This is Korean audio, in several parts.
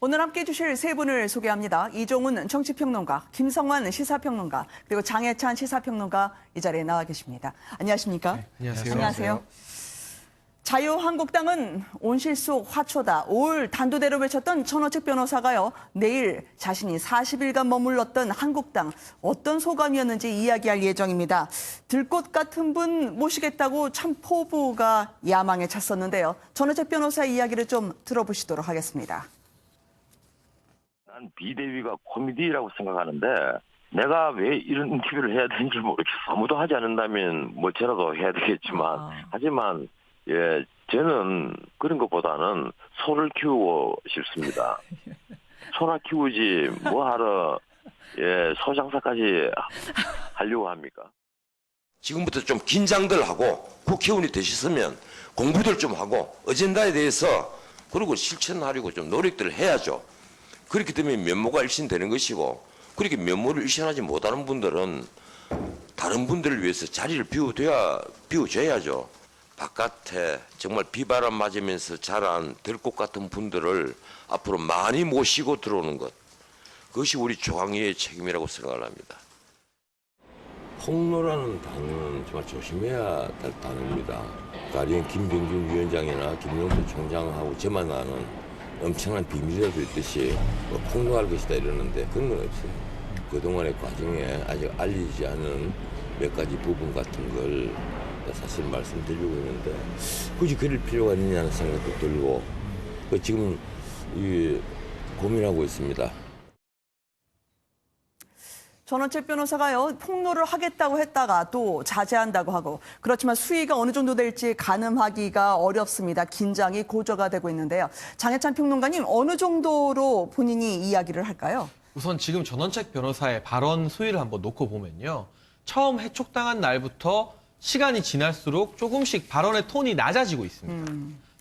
오늘 함께해 주실 세 분을 소개합니다. 이종훈 정치평론가, 김성환 시사평론가, 그리고 장해찬 시사평론가 이 자리에 나와 계십니다. 안녕하십니까? 네, 안녕하세요. 안녕하세요. 자유한국당은 온실속 화초다. 5월 단도대로 외쳤던 천호책 변호사가요. 내일 자신이 40일간 머물렀던 한국당 어떤 소감이었는지 이야기할 예정입니다. 들꽃 같은 분 모시겠다고 참 포부가 야망에 찼었는데요. 천호책 변호사의 이야기를 좀 들어보시도록 하겠습니다. 난 비대위가 코미디라고 생각하는데 내가 왜 이런 인터뷰를 해야 되는지 모르겠어. 아무도 하지 않는다면 뭐 저라도 해야 되겠지만 하지만 저는 그런 것보다는 소를 키우고 싶습니다. 소나 키우지 뭐하러 소장사까지 하려고 합니까? 지금부터 좀 긴장들 하고 국회의원이 되셨으면 공부들 좀 하고 어젠다에 대해서 그리고 실천하려고 좀 노력들을 해야죠. 그렇기 때문에 면모가 일신되는 것이고 그렇게 면모를 일신하지 못하는 분들은 다른 분들을 위해서 자리를 비워줘야죠. 바깥에 정말 비바람 맞으면서 자란 들꽃 같은 분들을 앞으로 많이 모시고 들어오는 것. 그것이 우리 조항위의 책임이라고 생각을 합니다. 폭로라는 단어는 정말 조심해야 될 단어입니다. 가령 김병준 위원장이나 김용태 총장하고 저만 아는 엄청난 비밀이라도 있듯이 뭐 폭로할 것이다 이러는데 그런 건 없어요. 그동안의 과정에 아직 알리지 않은 몇 가지 부분 같은 걸 사실 말씀드리고 있는데 굳이 그럴 필요가 있느냐는 생각도 들고 지금 고민하고 있습니다. 전원책 변호사가요, 폭로를 하겠다고 했다가 또 자제한다고 하고, 그렇지만 수위가 어느 정도 될지 가늠하기가 어렵습니다. 긴장이 고조가 되고 있는데요. 장해찬 평론가님, 어느 정도로 본인이 이야기를 할까요? 우선 지금 전원책 변호사의 발언 수위를 한번 놓고 보면요. 처음 해촉당한 날부터 시간이 지날수록 조금씩 발언의 톤이 낮아지고 있습니다.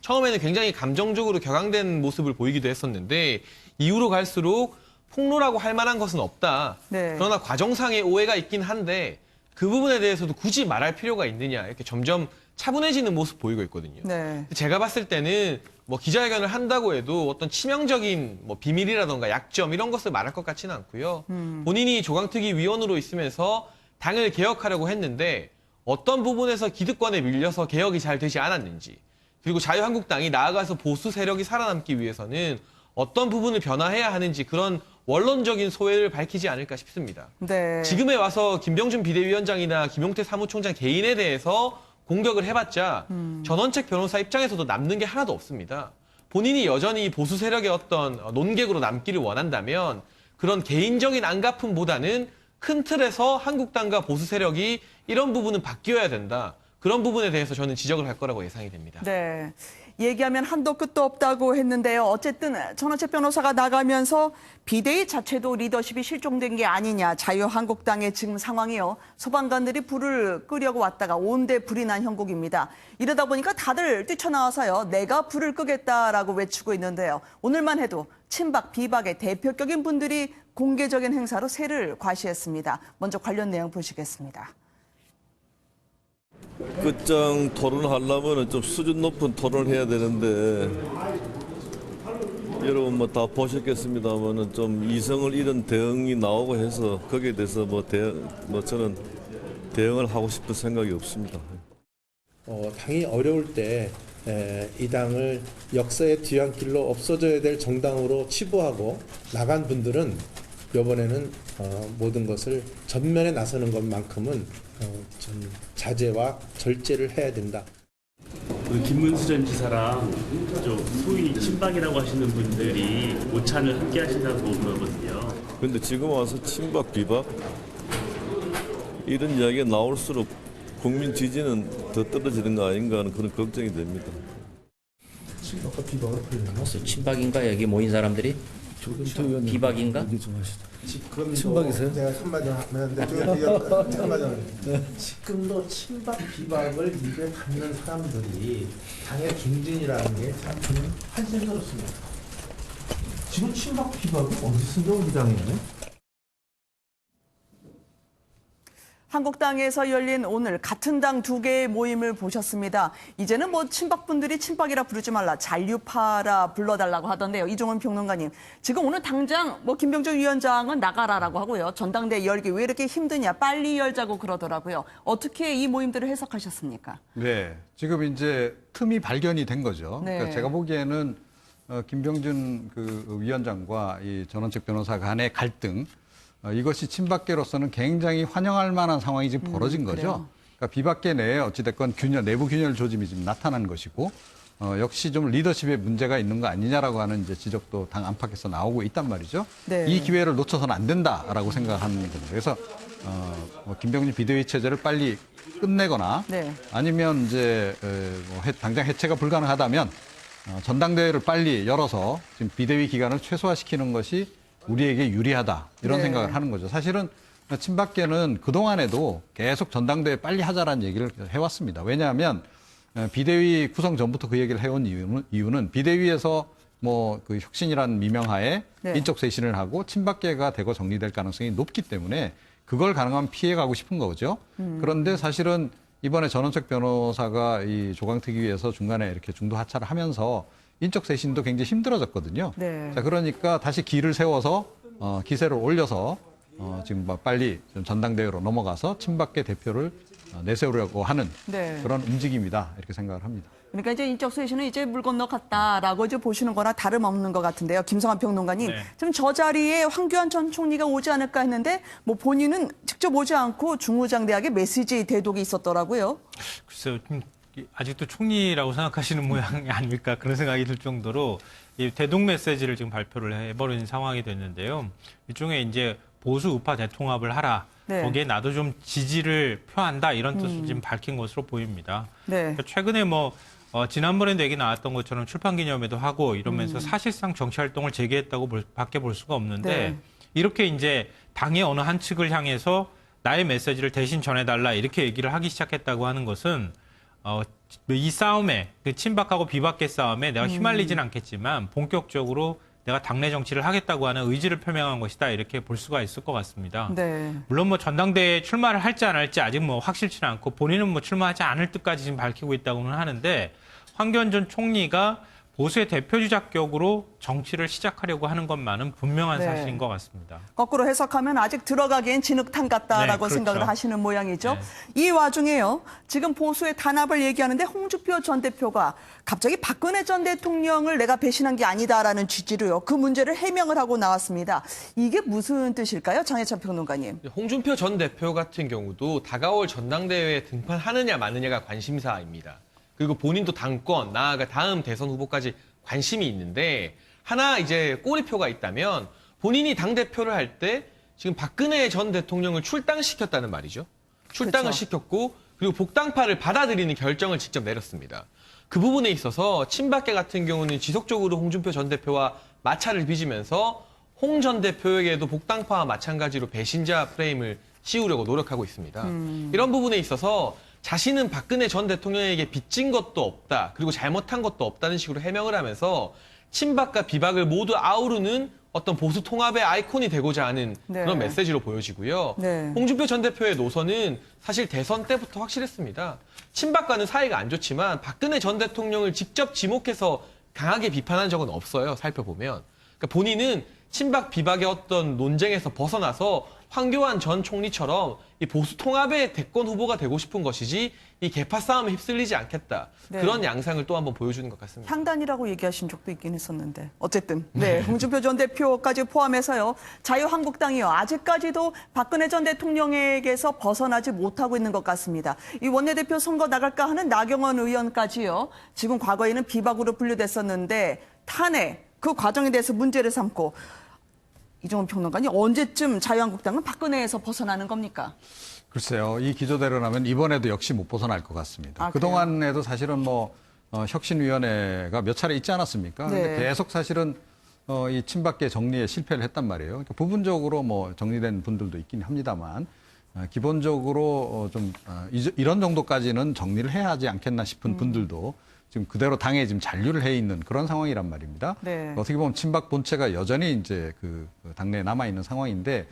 처음에는 굉장히 감정적으로 격앙된 모습을 보이기도 했었는데 이후로 갈수록 폭로라고 할 만한 것은 없다. 네. 그러나 과정상의 오해가 있긴 한데 그 부분에 대해서도 굳이 말할 필요가 있느냐 이렇게 점점 차분해지는 모습 보이고 있거든요. 네. 제가 봤을 때는 뭐 기자회견을 한다고 해도 어떤 치명적인 뭐 비밀이라던가 약점 이런 것을 말할 것 같지는 않고요. 본인이 조강특위 위원으로 있으면서 당을 개혁하려고 했는데 어떤 부분에서 기득권에 밀려서 개혁이 잘 되지 않았는지 그리고 자유한국당이 나아가서 보수 세력이 살아남기 위해서는 어떤 부분을 변화해야 하는지 그런 원론적인 소회를 밝히지 않을까 싶습니다. 네. 지금에 와서 김병준 비대위원장이나 김용태 사무총장 개인에 대해서 공격을 해봤자 전원책 변호사 입장에서도 남는 게 하나도 없습니다. 본인이 여전히 보수 세력의 어떤 논객으로 남기를 원한다면 그런 개인적인 안갚음보다는 큰 틀에서 한국당과 보수 세력이 이런 부분은 바뀌어야 된다. 그런 부분에 대해서 저는 지적을 할 거라고 예상이 됩니다. 네. 얘기하면 한도 끝도 없다고 했는데요. 어쨌든 전원책 변호사가 나가면서 비대위 자체도 리더십이 실종된 게 아니냐. 자유한국당의 지금 상황이요. 소방관들이 불을 끄려고 왔다가 온데 불이 난 형국입니다. 이러다 보니까 다들 뛰쳐나와서요. 내가 불을 끄겠다라고 외치고 있는데요. 오늘만 해도 친박, 비박의 대표격인 분들이 공개적인 행사로 세를 과시했습니다. 먼저 관련 내용 보시겠습니다. 끝장 토론하려면 좀 수준 높은 토론을 해야 되는데 여러분 뭐 다 보셨겠습니다만은 좀 이성을 잃은 대응이 나오고 해서 거기에 대해서 저는 대응을 하고 싶은 생각이 없습니다. 당이 어려울 때 이 당을 역사의 뒤안길로 없어져야 될 정당으로 치부하고 나간 분들은 이번에는 모든 것을 전면에 나서는 것만큼은 좀 자제와 절제를 해야 된다. 김문수 전 지사랑 좀 소위 친박이라고 하시는 분들이 오찬을 함께 하신다고 그러거든요. 그런데 지금 와서 친박, 비박 이런 이야기가 나올수록 국민 지지는 더 떨어지는 거 아닌가 하는 그런 걱정이 됩니다. 친박과 비박을 불러놨어요. 친박인가 여기 모인 사람들이? 비박인가? 친박이세요? 제가 한마디 하는데 지금도 친박 비박을 입에 담는 사람들이 당의 중진이라는 게 참 한심스럽습니다. 지금 친박 비박이 어디 있습니까 우리 당에는? 한국당에서 열린 오늘 같은 당 두 개의 모임을 보셨습니다. 이제는 뭐 친박분들이 친박이라 부르지 말라, 잔류파라 불러달라고 하던데요. 이종훈 평론가님, 지금 오늘 당장 뭐 김병준 위원장은 나가라라고 하고요. 전당대회 열기 왜 이렇게 힘드냐, 빨리 열자고 그러더라고요. 어떻게 이 모임들을 해석하셨습니까? 네, 지금 이제 틈이 발견이 된 거죠. 네. 그러니까 제가 보기에는 김병준 그 위원장과 이 전원책 변호사 간의 갈등, 이것이 친박계로서는 굉장히 환영할 만한 상황이 지금 벌어진 거죠. 그래요. 그러니까 비박계 내에 어찌됐건 균열, 내부 균열 조짐이 지금 나타난 것이고, 역시 좀 리더십에 문제가 있는 거 아니냐라고 하는 이제 지적도 당 안팎에서 나오고 있단 말이죠. 네. 이 기회를 놓쳐서는 안 된다라고 생각하는 겁니다. 그래서 뭐 김병준 비대위 체제를 빨리 끝내거나 네. 아니면 이제 당장 해체가 불가능하다면 전당대회를 빨리 열어서 지금 비대위 기간을 최소화시키는 것이 우리에게 유리하다 이런 네. 생각을 하는 거죠. 사실은 친박계는 그동안에도 계속 전당대회 빨리 하자라는 얘기를 해왔습니다. 왜냐하면 비대위 구성 전부터 그 얘기를 해온 이유는 비대위에서 뭐 그 혁신이라는 미명하에 네. 인적 쇄신을 하고 친박계가 되고 정리될 가능성이 높기 때문에 그걸 가능하면 피해가고 싶은 거죠. 그런데 사실은 이번에 전원책 변호사가 이 조강특위에서 중간에 이렇게 중도 하차를 하면서 인적 쇄신도 굉장히 힘들어졌거든요. 네. 자, 그러니까 다시 기를 세워서 기세를 올려서 지금 빨리 좀 전당대회로 넘어가서 친박계 대표를 내세우려고 하는 네. 그런 움직임이다 이렇게 생각을 합니다. 그러니까 이제 인적 쇄신은 이제 물 건너갔다라고 이제 보시는 거나 다름없는 것 같은데요. 김성환 평론가님, 네. 지금 저 자리에 황교안 전 총리가 오지 않을까 했는데 뭐 본인은 직접 오지 않고 중우장대하게 메시지 대독이 있었더라고요. 글쎄요, 아직도 총리라고 생각하시는 모양이 아닐까 그런 생각이 들 정도로 이 대독 메시지를 지금 발표를 해버린 상황이 됐는데요. 일종의 이제 보수 우파 대통합을 하라. 네. 거기에 나도 좀 지지를 표한다 이런 뜻을 지금 밝힌 것으로 보입니다. 네. 그러니까 최근에 뭐 지난번에도 얘기 나왔던 것처럼 출판기념회도 하고 이러면서 사실상 정치활동을 재개했다고 밖에 볼 수가 없는데 네. 이렇게 이제 당의 어느 한 측을 향해서 나의 메시지를 대신 전해달라 이렇게 얘기를 하기 시작했다고 하는 것은 이 싸움에 그 친박하고 비박계 싸움에 내가 휘말리진 않겠지만 본격적으로 내가 당내 정치를 하겠다고 하는 의지를 표명한 것이다 이렇게 볼 수가 있을 것 같습니다. 네. 물론 뭐 전당대회에 출마를 할지 안 할지 아직 뭐 확실치는 않고 본인은 뭐 출마하지 않을 뜻까지 지금 밝히고 있다고는 하는데 황교안 전 총리가 보수의 대표주자격으로 정치를 시작하려고 하는 것만은 분명한 네. 사실인 것 같습니다. 거꾸로 해석하면 아직 들어가기엔 진흙탕 같다라고 네, 그렇죠. 생각을 하시는 모양이죠. 네. 이 와중에요. 지금 보수의 단합을 얘기하는데 홍준표 전 대표가 갑자기 박근혜 전 대통령을 내가 배신한 게 아니다라는 취지로요. 그 문제를 해명을 하고 나왔습니다. 이게 무슨 뜻일까요? 장혜찬 평론가님. 홍준표 전 대표 같은 경우도 다가올 전당대회에 등판하느냐 마느냐가 관심사입니다. 그리고 본인도 당권, 나아가 다음 대선 후보까지 관심이 있는데 하나 이제 꼬리표가 있다면 본인이 당대표를 할 때 지금 박근혜 전 대통령을 출당시켰다는 말이죠. 출당을 그렇죠. 시켰고 그리고 복당파를 받아들이는 결정을 직접 내렸습니다. 그 부분에 있어서 친박계 같은 경우는 지속적으로 홍준표 전 대표와 마찰을 빚으면서 홍 전 대표에게도 복당파와 마찬가지로 배신자 프레임을 씌우려고 노력하고 있습니다. 이런 부분에 있어서 자신은 박근혜 전 대통령에게 빚진 것도 없다. 그리고 잘못한 것도 없다는 식으로 해명을 하면서 친박과 비박을 모두 아우르는 어떤 보수 통합의 아이콘이 되고자 하는 네. 그런 메시지로 보여지고요. 네. 홍준표 전 대표의 노선은 사실 대선 때부터 확실했습니다. 친박과는 사이가 안 좋지만 박근혜 전 대통령을 직접 지목해서 강하게 비판한 적은 없어요. 살펴보면. 그러니까 본인은 친박 비박의 어떤 논쟁에서 벗어나서 황교안 전 총리처럼 이 보수 통합의 대권 후보가 되고 싶은 것이지 이 계파 싸움에 휩쓸리지 않겠다. 네. 그런 양상을 또 한번 보여주는 것 같습니다. 향단이라고 얘기하신 적도 있긴 했었는데 어쨌든 네, 홍준표 전 대표까지 포함해서요. 자유한국당이요. 아직까지도 박근혜 전 대통령에게서 벗어나지 못하고 있는 것 같습니다. 이 원내대표 선거 나갈까 하는 나경원 의원까지요. 지금 과거에는 비박으로 분류됐었는데 탄핵 그 과정에 대해서 문제를 삼고 이종훈 평론가님 언제쯤 자유한국당은 박근혜에서 벗어나는 겁니까? 글쎄요. 이 기조대로라면 이번에도 역시 못 벗어날 것 같습니다. 아, 그동안에도 사실은 뭐 혁신위원회가 몇 차례 있지 않았습니까? 네. 근데 계속 사실은 이 친박계 정리에 실패를 했단 말이에요. 그러니까 부분적으로 뭐 정리된 분들도 있긴 합니다만 기본적으로 좀 이런 정도까지는 정리를 해야 하지 않겠나 싶은 분들도 지금 그대로 당에 지금 잔류를 해 있는 그런 상황이란 말입니다. 네. 어떻게 보면 친박 본체가 여전히 이제 그 당내에 남아 있는 상황인데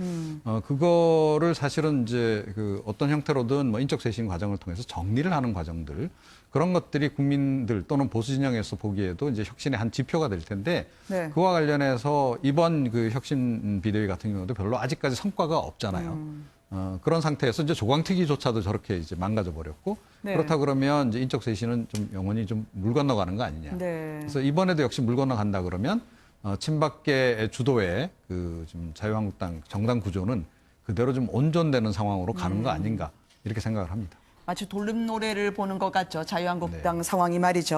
그거를 사실은 이제 그 어떤 형태로든 뭐 인적 쇄신 과정을 통해서 정리를 하는 과정들 그런 것들이 국민들 또는 보수 진영에서 보기에도 이제 혁신의 한 지표가 될 텐데 네. 그와 관련해서 이번 그 혁신 비대위 같은 경우도 별로 아직까지 성과가 없잖아요. 그런 상태에서 이제 조광특위조차도 저렇게 이제 망가져 버렸고 네. 그렇다 그러면 이제 인적 쇄신은 좀 영원히 좀 물 건너가는 거 아니냐. 네. 그래서 이번에도 역시 물 건너간다 그러면 친박계 주도의 그 지금 자유한국당 정당 구조는 그대로 좀 온전되는 상황으로 가는 거 아닌가 이렇게 생각을 합니다. 마치 돌림 노래를 보는 것 같죠. 자유한국당 상황이 말이죠.